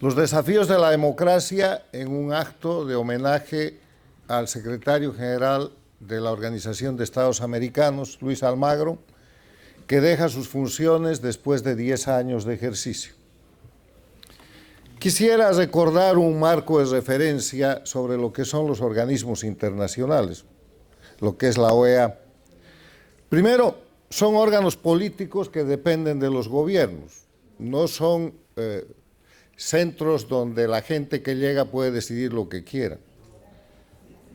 Los desafíos de la democracia en un acto de homenaje al secretario general de la Organización de Estados Americanos, Luis Almagro, que deja sus funciones después de 10 años de ejercicio. Quisiera recordar un marco de referencia sobre lo que son los organismos internacionales, lo que es la OEA. Primero, son órganos políticos que dependen de los gobiernos, no son centros donde la gente que llega puede decidir lo que quiera.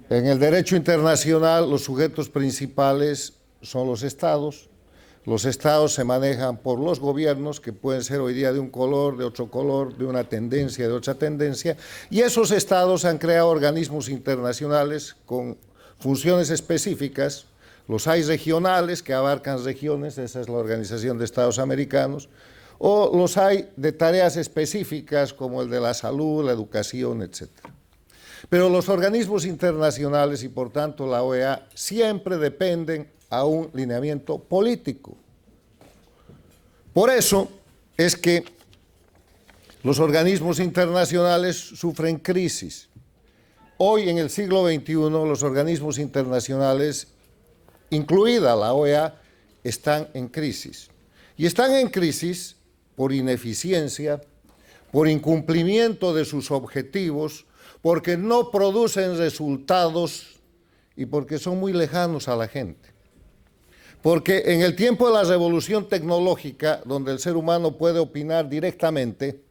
En el derecho internacional, los sujetos principales son los estados. Los estados se manejan por los gobiernos, que pueden ser hoy día de un color, de otro color, de una tendencia, de otra tendencia, y esos estados han creado organismos internacionales con funciones específicas. Los hay regionales, que abarcan regiones, esa es la Organización de Estados Americanos, o los hay de tareas específicas como el de la salud, la educación, etc. Pero los organismos internacionales y por tanto la OEA siempre dependen a un lineamiento político. Por eso es que los organismos internacionales sufren crisis. Hoy en el siglo XXI los organismos internacionales, incluida la OEA, están en crisis. Y están en crisis por ineficiencia, por incumplimiento de sus objetivos, porque no producen resultados y porque son muy lejanos a la gente. Porque en el tiempo de la revolución tecnológica, donde el ser humano puede opinar directamente,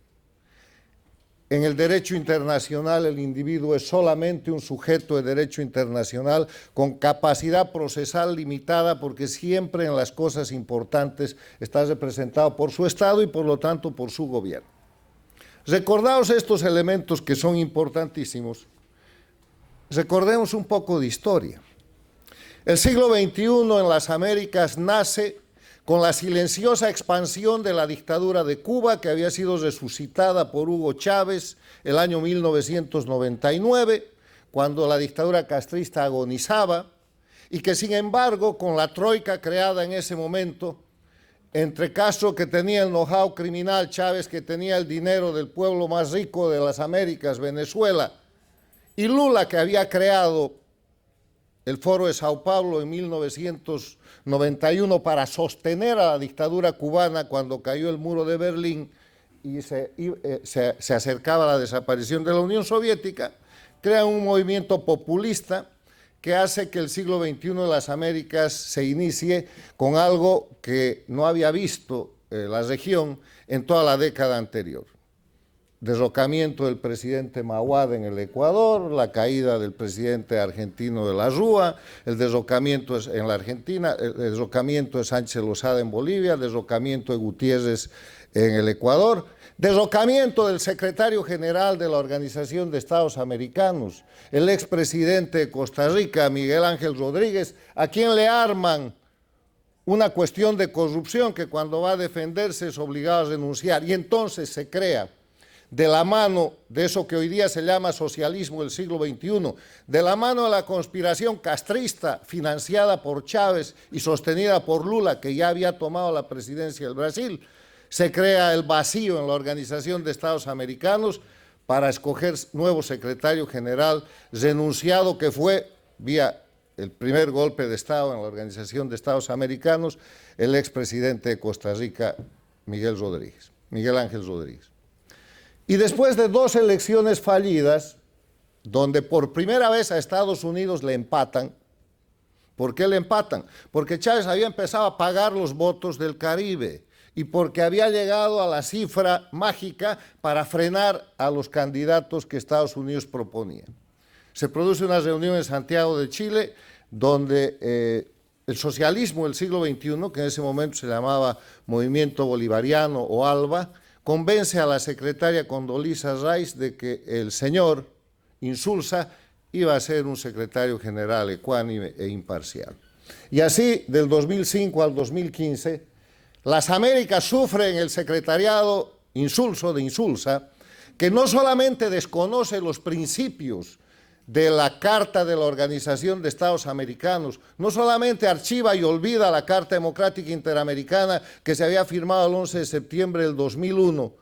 en el derecho internacional el individuo es solamente un sujeto de derecho internacional con capacidad procesal limitada, porque siempre en las cosas importantes está representado por su Estado y por lo tanto por su gobierno. Recordaos estos elementos que son importantísimos. Recordemos un poco de historia. El siglo XXI en las Américas nace con la silenciosa expansión de la dictadura de Cuba, que había sido resucitada por Hugo Chávez el año 1999, cuando la dictadura castrista agonizaba, y que sin embargo, con la troika creada en ese momento, entre Castro, que tenía el know-how criminal, Chávez, que tenía el dinero del pueblo más rico de las Américas, Venezuela, y Lula, que había creado el Foro de Sao Paulo en 1991 para sostener a la dictadura cubana cuando cayó el muro de Berlín y se acercaba la desaparición de la Unión Soviética, crean un movimiento populista que hace que el siglo XXI de las Américas se inicie con algo que no había visto la región en toda la década anterior. Derrocamiento del presidente Mahuad en el Ecuador, la caída del presidente argentino de la Rúa, el derrocamiento en la Argentina, el derrocamiento de Sánchez Lozada en Bolivia, el derrocamiento de Gutiérrez en el Ecuador, derrocamiento del secretario general de la Organización de Estados Americanos, el expresidente de Costa Rica, Miguel Ángel Rodríguez, a quien le arman una cuestión de corrupción que cuando va a defenderse es obligado a renunciar, y entonces se crea, de la mano de eso que hoy día se llama socialismo del siglo XXI, de la mano de la conspiración castrista financiada por Chávez y sostenida por Lula, que ya había tomado la presidencia del Brasil, se crea el vacío en la Organización de Estados Americanos para escoger nuevo secretario general, renunciado que fue, vía el primer golpe de Estado en la Organización de Estados Americanos, el expresidente de Costa Rica, Miguel Ángel Rodríguez. Y después de 2 elecciones fallidas, donde por primera vez a Estados Unidos le empatan. ¿Por qué le empatan? Porque Chávez había empezado a pagar los votos del Caribe y porque había llegado a la cifra mágica para frenar a los candidatos que Estados Unidos proponía. Se produce una reunión en Santiago de Chile donde el socialismo del siglo XXI, que en ese momento se llamaba Movimiento Bolivariano o ALBA, convence a la secretaria Condoleezza Rice de que el señor Insulza iba a ser un secretario general ecuánime e imparcial. Y así, del 2005 al 2015, las Américas sufren el secretariado insulso de Insulza, que no solamente desconoce los principios de la Carta de la Organización de Estados Americanos, no solamente archiva y olvida la Carta Democrática Interamericana que se había firmado el 11 de septiembre del 2001,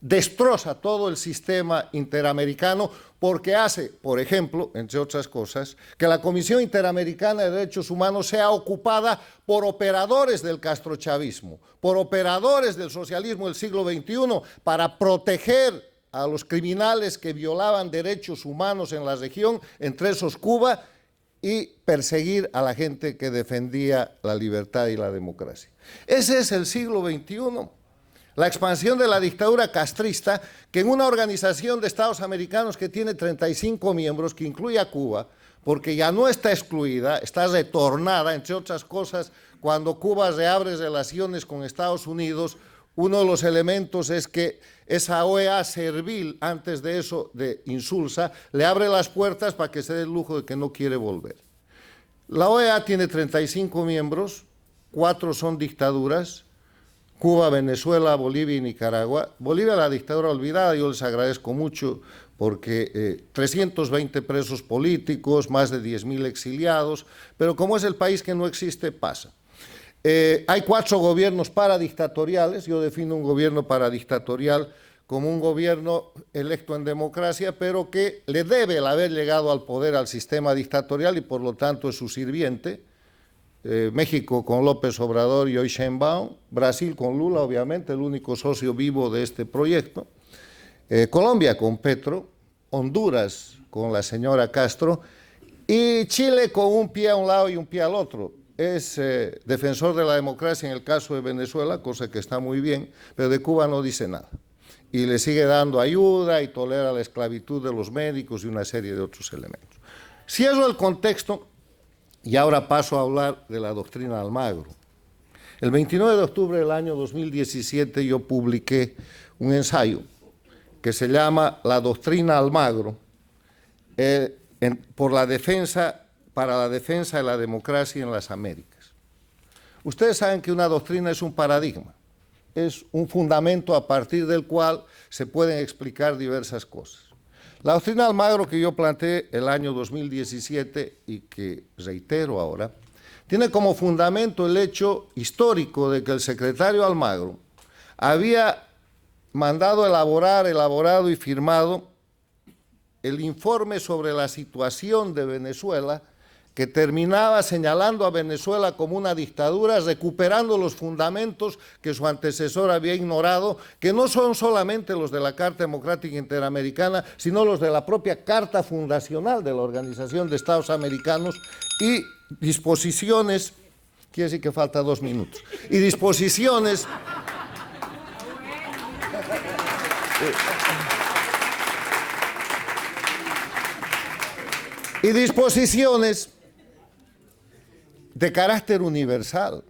destroza todo el sistema interamericano porque hace, por ejemplo, entre otras cosas, que la Comisión Interamericana de Derechos Humanos sea ocupada por operadores del castrochavismo, por operadores del socialismo del siglo XXI para proteger a los criminales que violaban derechos humanos en la región, entre esos Cuba, y perseguir a la gente que defendía la libertad y la democracia. Ese es el siglo XXI. La expansión de la dictadura castrista, que en una organización de Estados americanos que tiene 35 miembros, que incluye a Cuba, porque ya no está excluida, está retornada, entre otras cosas, cuando Cuba reabre relaciones con Estados Unidos, uno de los elementos es que esa OEA servil, antes de eso, de insulsa, le abre las puertas para que se dé el lujo de que no quiere volver. La OEA tiene 35 miembros, 4 son dictaduras, Cuba, Venezuela, Bolivia y Nicaragua. Bolivia, la dictadura olvidada, yo les agradezco mucho porque 320 presos políticos, más de 10.000 exiliados, pero como es el país que no existe, pasa. Hay 4 gobiernos paradictatoriales, yo defino un gobierno paradictatorial como un gobierno electo en democracia, pero que le debe el haber llegado al poder al sistema dictatorial y por lo tanto es su sirviente. México con López Obrador y hoy Sheinbaum, Brasil con Lula, obviamente, el único socio vivo de este proyecto, Colombia con Petro, Honduras con la señora Castro y Chile con un pie a un lado y un pie al otro. Es defensor de la democracia en el caso de Venezuela, cosa que está muy bien, pero de Cuba no dice nada. Y le sigue dando ayuda y tolera la esclavitud de los médicos y una serie de otros elementos. Cierro el contexto y ahora paso a hablar de la doctrina Almagro. El 29 de octubre del año 2017 yo publiqué un ensayo que se llama La doctrina Almagro para la defensa de la democracia en las Américas. Ustedes saben que una doctrina es un paradigma, es un fundamento a partir del cual se pueden explicar diversas cosas. La doctrina Almagro que yo planteé el año 2017 y que reitero ahora, tiene como fundamento el hecho histórico de que el secretario Almagro había mandado elaborado y firmado el informe sobre la situación de Venezuela, que terminaba señalando a Venezuela como una dictadura, recuperando los fundamentos que su antecesor había ignorado, que no son solamente los de la Carta Democrática Interamericana, sino los de la propia Carta Fundacional de la Organización de Estados Americanos y disposiciones, quiere decir que falta 2 minutos, y disposiciones de carácter universal.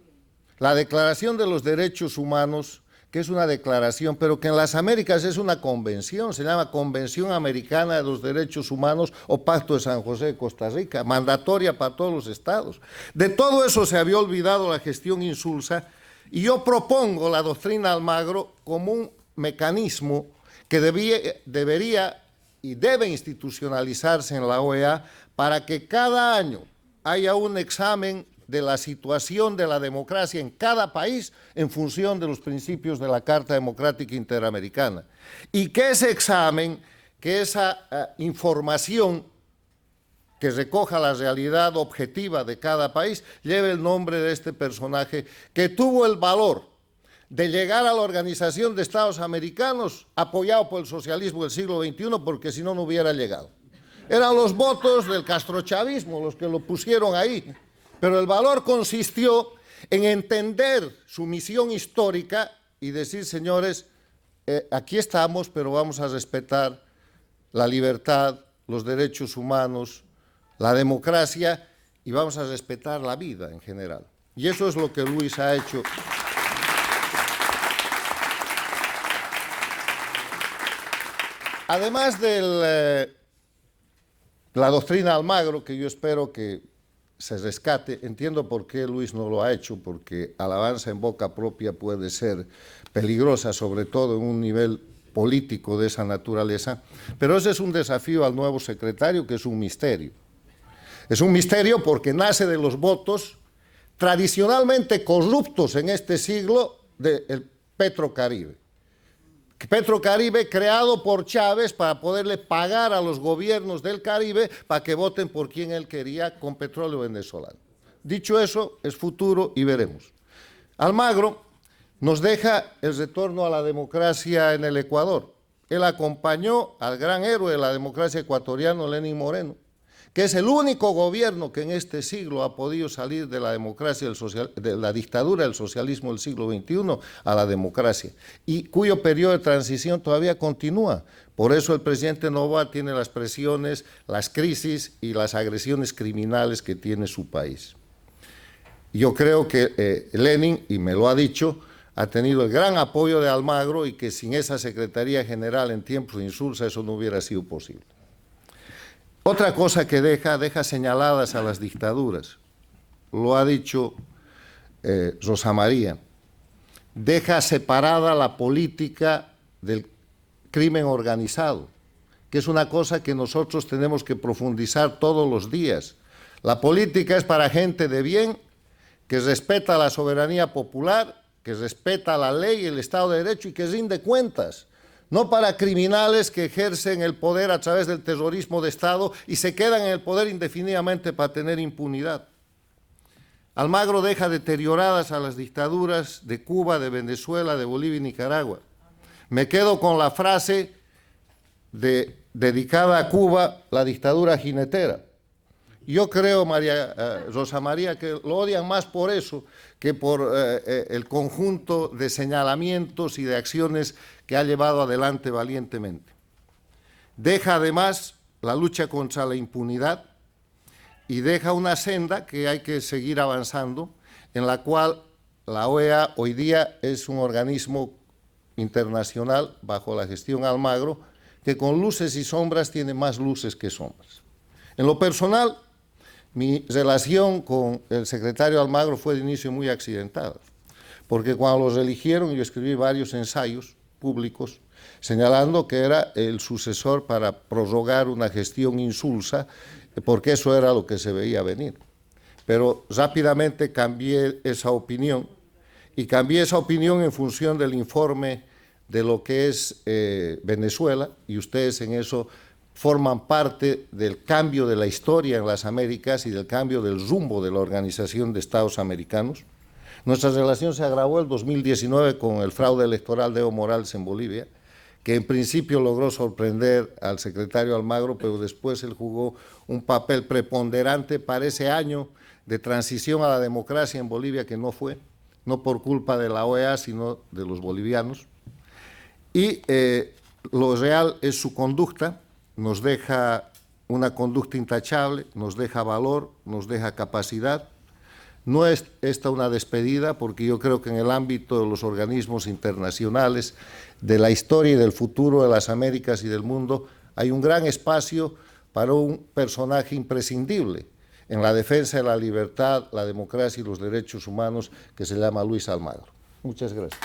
La Declaración de los Derechos Humanos, que es una declaración, pero que en las Américas es una convención, se llama Convención Americana de los Derechos Humanos o Pacto de San José de Costa Rica, mandatoria para todos los estados. De todo eso se había olvidado la gestión insulsa y yo propongo la doctrina Almagro como un mecanismo que debería y debe institucionalizarse en la OEA para que cada año haya un examen de la situación de la democracia en cada país en función de los principios de la Carta Democrática Interamericana. Y que ese examen, que esa información que recoja la realidad objetiva de cada país, lleve el nombre de este personaje que tuvo el valor de llegar a la Organización de Estados Americanos apoyado por el socialismo del siglo XXI, porque si no, no hubiera llegado. Eran los votos del castrochavismo los que lo pusieron ahí, pero el valor consistió en entender su misión histórica y decir, señores, aquí estamos, pero vamos a respetar la libertad, los derechos humanos, la democracia y vamos a respetar la vida en general. Y eso es lo que Luis ha hecho. Además de la doctrina Almagro, que yo espero que se rescate, entiendo por qué Luis no lo ha hecho, porque alabanza en boca propia puede ser peligrosa, sobre todo en un nivel político de esa naturaleza, pero ese es un desafío al nuevo secretario, que es un misterio. Es un misterio porque nace de los votos tradicionalmente corruptos en este siglo del Petrocaribe, Petrocaribe creado por Chávez para poderle pagar a los gobiernos del Caribe para que voten por quien él quería con petróleo venezolano. Dicho eso, es futuro y veremos. Almagro nos deja el retorno a la democracia en el Ecuador. Él acompañó al gran héroe de la democracia ecuatoriana, Lenín Moreno, que es el único gobierno que en este siglo ha podido salir de la democracia, de la dictadura del socialismo del siglo XXI a la democracia, y cuyo periodo de transición todavía continúa. Por eso el presidente Noboa tiene las presiones, las crisis y las agresiones criminales que tiene su país. Yo creo que Lenin, y me lo ha dicho, ha tenido el gran apoyo de Almagro y que sin esa Secretaría General en tiempos de Insulza eso no hubiera sido posible. Otra cosa que deja señaladas a las dictaduras, lo ha dicho Rosa María, deja separada la política del crimen organizado, que es una cosa que nosotros tenemos que profundizar todos los días. La política es para gente de bien, que respeta la soberanía popular, que respeta la ley y el Estado de Derecho y que rinde cuentas, no para criminales que ejercen el poder a través del terrorismo de Estado y se quedan en el poder indefinidamente para tener impunidad. Almagro deja deterioradas a las dictaduras de Cuba, de Venezuela, de Bolivia y Nicaragua. Me quedo con la frase dedicada a Cuba, la dictadura jinetera. Yo creo, Rosa María, que lo odian más por eso que por el conjunto de señalamientos y de acciones que ha llevado adelante valientemente. Deja además la lucha contra la impunidad y deja una senda que hay que seguir avanzando, en la cual la OEA hoy día es un organismo internacional bajo la gestión Almagro que con luces y sombras tiene más luces que sombras. En lo personal, mi relación con el secretario Almagro fue de inicio muy accidentada, porque cuando los eligieron yo escribí varios ensayos públicos señalando que era el sucesor para prorrogar una gestión insulsa, porque eso era lo que se veía venir. Pero rápidamente cambié esa opinión, y cambié esa opinión en función del informe de lo que es Venezuela, y ustedes en eso forman parte del cambio de la historia en las Américas y del cambio del rumbo de la Organización de Estados Americanos. Nuestra relación se agravó en 2019 con el fraude electoral de Evo Morales en Bolivia, que en principio logró sorprender al secretario Almagro, pero después él jugó un papel preponderante para ese año de transición a la democracia en Bolivia que no fue, no por culpa de la OEA, sino de los bolivianos. Y lo real es su conducta. Nos deja una conducta intachable, nos deja valor, nos deja capacidad. No es esta una despedida, porque yo creo que en el ámbito de los organismos internacionales, de la historia y del futuro de las Américas y del mundo, hay un gran espacio para un personaje imprescindible en la defensa de la libertad, la democracia y los derechos humanos, que se llama Luis Almagro. Muchas gracias.